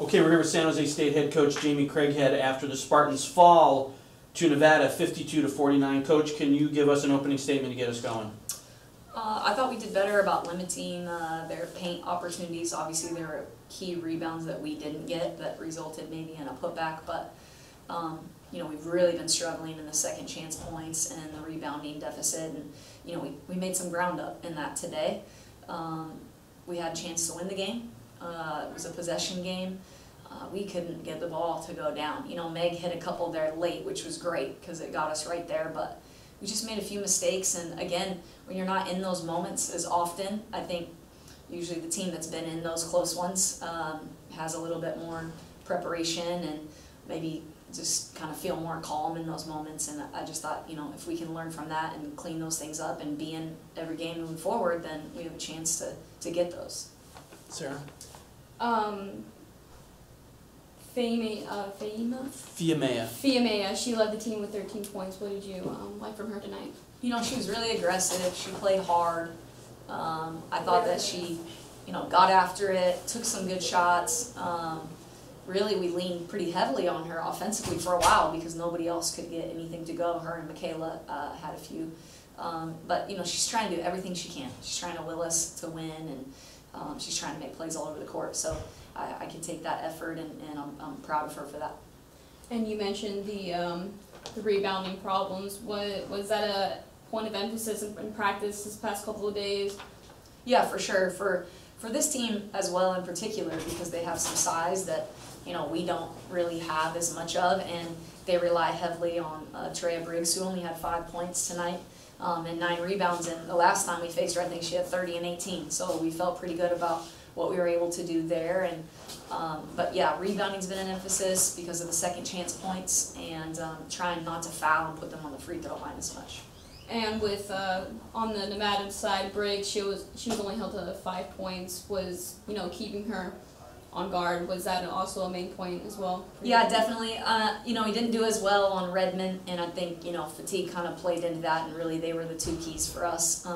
Okay, we're here with San Jose State head coach Jamie Craighead after the Spartans fall to Nevada 52-49. Coach, can you give us an opening statement to get us going? I thought we did better about limiting their paint opportunities. Obviously, there were key rebounds that we didn't get that resulted maybe in a putback, but you know, we've really been struggling in the second chance points and the rebounding deficit, and you know, we made some ground up in that today. We had a chance to win the game. It was a possession game. We couldn't get the ball to go down. You know, Meg hit a couple there late, which was great because it got us right there, but we just made a few mistakes. And again, when you're not in those moments as often, I think usually the team that's been in those close ones has a little bit more preparation and maybe just kind of feel more calm in those moments. And I just thought, you know, if we can learn from that and clean those things up and be in every game moving forward, then we have a chance to get those. Sarah? Fiamea, she led the team with 13 points. What did you like from her tonight? You know, she was really aggressive. She played hard. I thought that she, you know, got after it, took some good shots. Really, we leaned pretty heavily on her offensively for a while because nobody else could get anything to go. Her and Michaela had a few. But, you know, she's trying to do everything she can. She's trying to will us to win, and she's trying to make plays all over the court. So I can take that effort, and I'm proud of her for that. And you mentioned the rebounding problems. Was that a point of emphasis in practice this past couple of days? Yeah, for sure. For this team as well in particular, because they have some size that, you know, we don't really have as much of, and they rely heavily on Treya Briggs, who only had 5 points tonight and 9 rebounds. And the last time we faced her, I think she had 30 and 18. So we felt pretty good about what we were able to do there. And but yeah, rebounding's been an emphasis because of the second chance points, and trying not to foul and put them on the free throw line as much. And with on the Nevada side, Briggs, she was only held to 5 points. Was, you know, keeping her on guard, was that also a main point as well? Yeah, definitely. You know, we didn't do as well on Redmond, and I think, you know, fatigue kind of played into that, and really they were the two keys for us.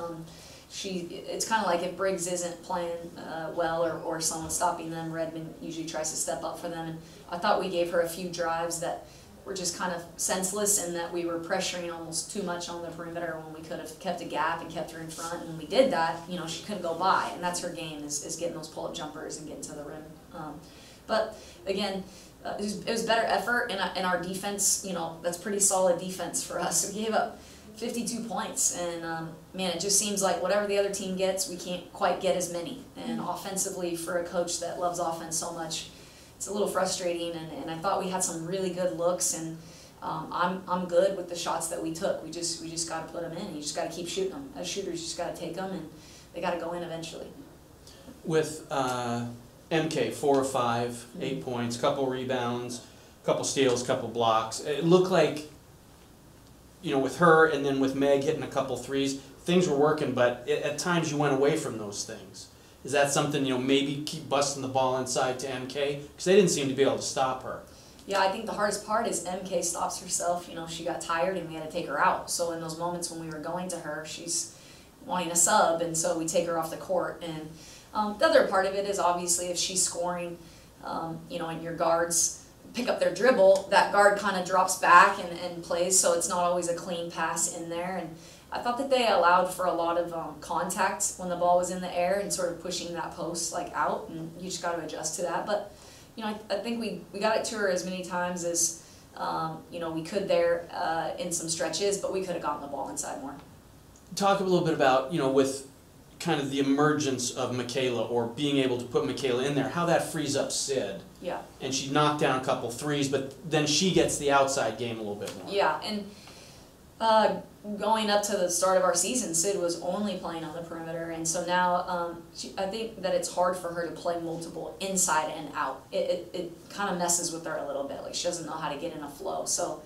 It's kind of like if Briggs isn't playing well or someone stopping them, Redmond usually tries to step up for them. And I thought we gave her a few drives that were just kind of senseless, and that we were pressuring almost too much on the perimeter when we could have kept a gap and kept her in front. And when we did that, you know, she couldn't go by, and that's her game, is getting those pull-up jumpers and getting to the rim. But again, it was better effort, and our defense, you know, that's pretty solid defense for us. We gave up 52 points, and man, it just seems like whatever the other team gets, we can't quite get as many. And offensively, for a coach that loves offense so much, it's a little frustrating. And I thought we had some really good looks, and I'm good with the shots that we took. We just got to put them in. You just got to keep shooting them. As shooters, you just got to take them, and they got to go in eventually. With MK, 4 of 5, 8 points, couple rebounds, couple steals, couple blocks. It looked like, you know, with her and then with Meg hitting a couple threes, things were working, but at times you went away from those things. Is that something, you know, maybe keep busting the ball inside to MK? Because they didn't seem to be able to stop her. Yeah, I think the hardest part is MK stops herself. You know, she got tired and we had to take her out. So in those moments when we were going to her, she's wanting a sub, and so we take her off the court. And the other part of it is obviously if she's scoring, you know, and your guards pick up their dribble, that guard kind of drops back and plays, so it's not always a clean pass in there. And I thought that they allowed for a lot of contact when the ball was in the air and sort of pushing that post like out, and you just got to adjust to that. But you know, I think we got it to her as many times as you know, we could there in some stretches, but we could have gotten the ball inside more. Talk a little bit about, you know, with kind of the emergence of Michaela, or being able to put Michaela in there, how that frees up Sid. Yeah. And she knocked down a couple threes, but then she gets the outside game a little bit more. Yeah, and going up to the start of our season, Sid was only playing on the perimeter, and so now I think that it's hard for her to play multiple inside and out. It kind of messes with her a little bit, like she doesn't know how to get in a flow. So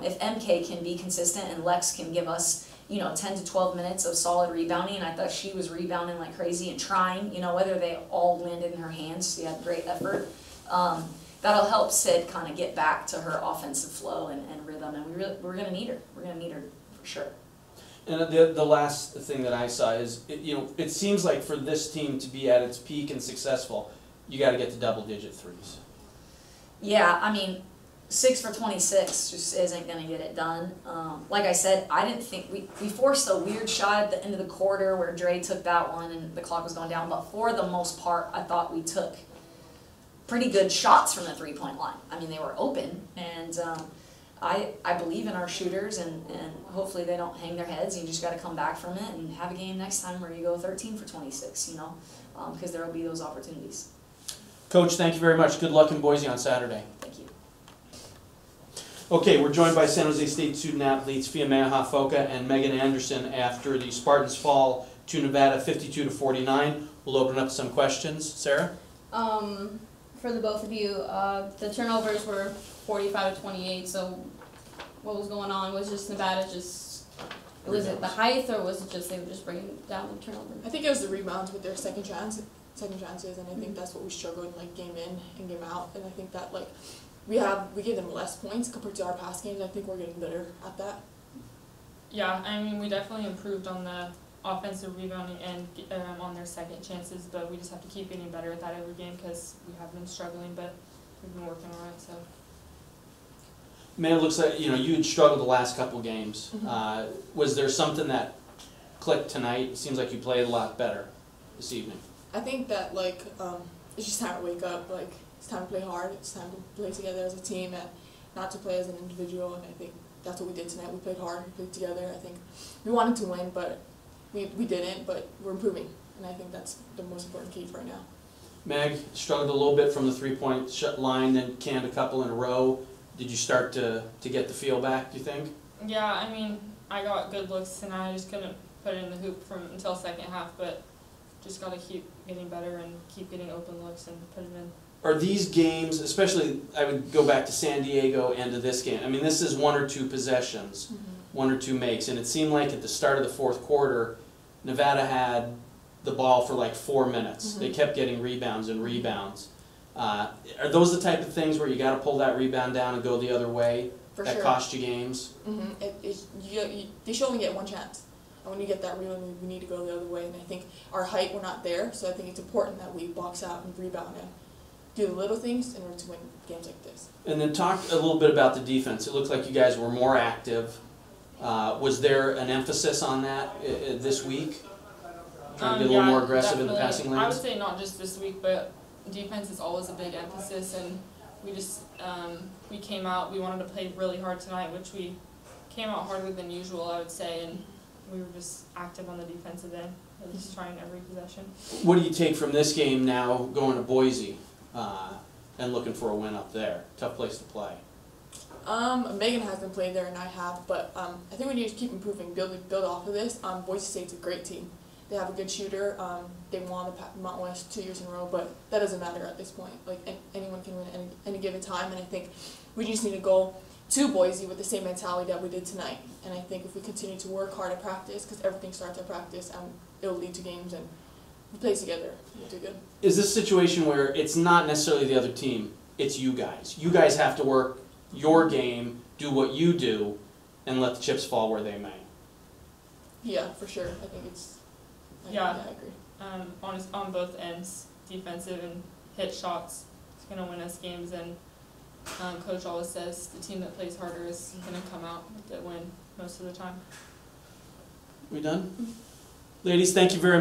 if MK can be consistent and Lex can give us, you know, 10 to 12 minutes of solid rebounding, and I thought she was rebounding like crazy and trying, you know, whether they all landed in her hands, she had great effort. That'll help Sid kind of get back to her offensive flow and rhythm, and we're going to need her. We're going to need her for sure. And the last thing that I saw is, you know, it seems like for this team to be at its peak and successful, you got to get to double-digit threes. Yeah, I mean, 6 for 26 just isn't going to get it done. Like I said, I didn't think we forced a weird shot at the end of the quarter where Dre took that one and the clock was going down. But for the most part, I thought we took pretty good shots from the three-point line. I mean, they were open, and I believe in our shooters, and hopefully they don't hang their heads. You just got to come back from it and have a game next time where you go 13 for 26. You know, because there will be those opportunities. Coach, thank you very much. Good luck in Boise on Saturday. Thank you. Okay, we're joined by San Jose State student athletes Fiameha Foka and Megan Anderson after the Spartans fall to Nevada 52-49. We'll open up some questions. Sarah? For the both of you, the turnovers were 45-28, so what was going on? Was just Nevada was it the height, or was it just they were just bringing down the turnover? I think it was the rebounds with their second chances, and I think that's what we struggled in, like, game in and game out, and I think that, like, we give them less points compared to our past games. I think we're getting better at that. Yeah, I mean, we definitely improved on the offensive rebounding and on their second chances, but we just have to keep getting better at that every game because we have been struggling, but we've been working on it. So. Man, it looks like you had struggled the last couple games. Mm-hmm. Was there something that clicked tonight? It seems like you played a lot better this evening. I think that, like, it's just time to wake up. Like, it's time to play hard. It's time to play together as a team and not to play as an individual. And I think that's what we did tonight. We played hard. We played together. I think we wanted to win, but we didn't. But we're improving, and I think that's the most important key for right now. Meg struggled a little bit from the three-point line, then canned a couple in a row. Did you start to get the feel back, do you think? Yeah, I mean, I got good looks and I just couldn't put it in the hoop until second half, but just got to keep getting better and keep getting open looks and put it in. Are these games, especially, I would go back to San Diego and to this game, I mean, this is one or two possessions, one or two makes, and it seemed like at the start of the fourth quarter, Nevada had the ball for like 4 minutes. They kept getting rebounds and rebounds. Are those the type of things where you got to pull that rebound down and go the other way? For that sure. cost you games? They should only get one chance. And when you get that rebound, we need to go the other way. And I think our height, we're not there, so I think it's important that we box out and rebound and do the little things in order to win games like this. And then talk a little bit about the defense. It looked like you guys were more active. Was there an emphasis on that this week? Trying to get a little more aggressive in the passing lanes? I would say not just this week, but defense is always a big emphasis, and we just we came out. We wanted to play really hard tonight, which we came out harder than usual, I would say, and we were just active on the defensive end, just trying every possession. What do you take from this game now, going to Boise and looking for a win up there? Tough place to play. Megan hasn't played there and I have, but I think we need to keep improving, build off of this. Boise State's a great team. They have a good shooter. They won the Mountain West 2 years in a row, but that doesn't matter at this point. Like, anyone can win at any given time, and I think we just need to go to Boise with the same mentality that we did tonight. And I think if we continue to work hard at practice, because everything starts at practice, and it'll lead to games, and we play together, we'll do good. Is this a situation where it's not necessarily the other team, it's you guys? You guys have to work your game, do what you do, and let the chips fall where they may. Yeah, for sure. I think I agree. On both ends, defensive and hit shots, it's going to win us games, and Coach always says the team that plays harder is going to come out with the win most of the time. We done? Ladies, thank you very much.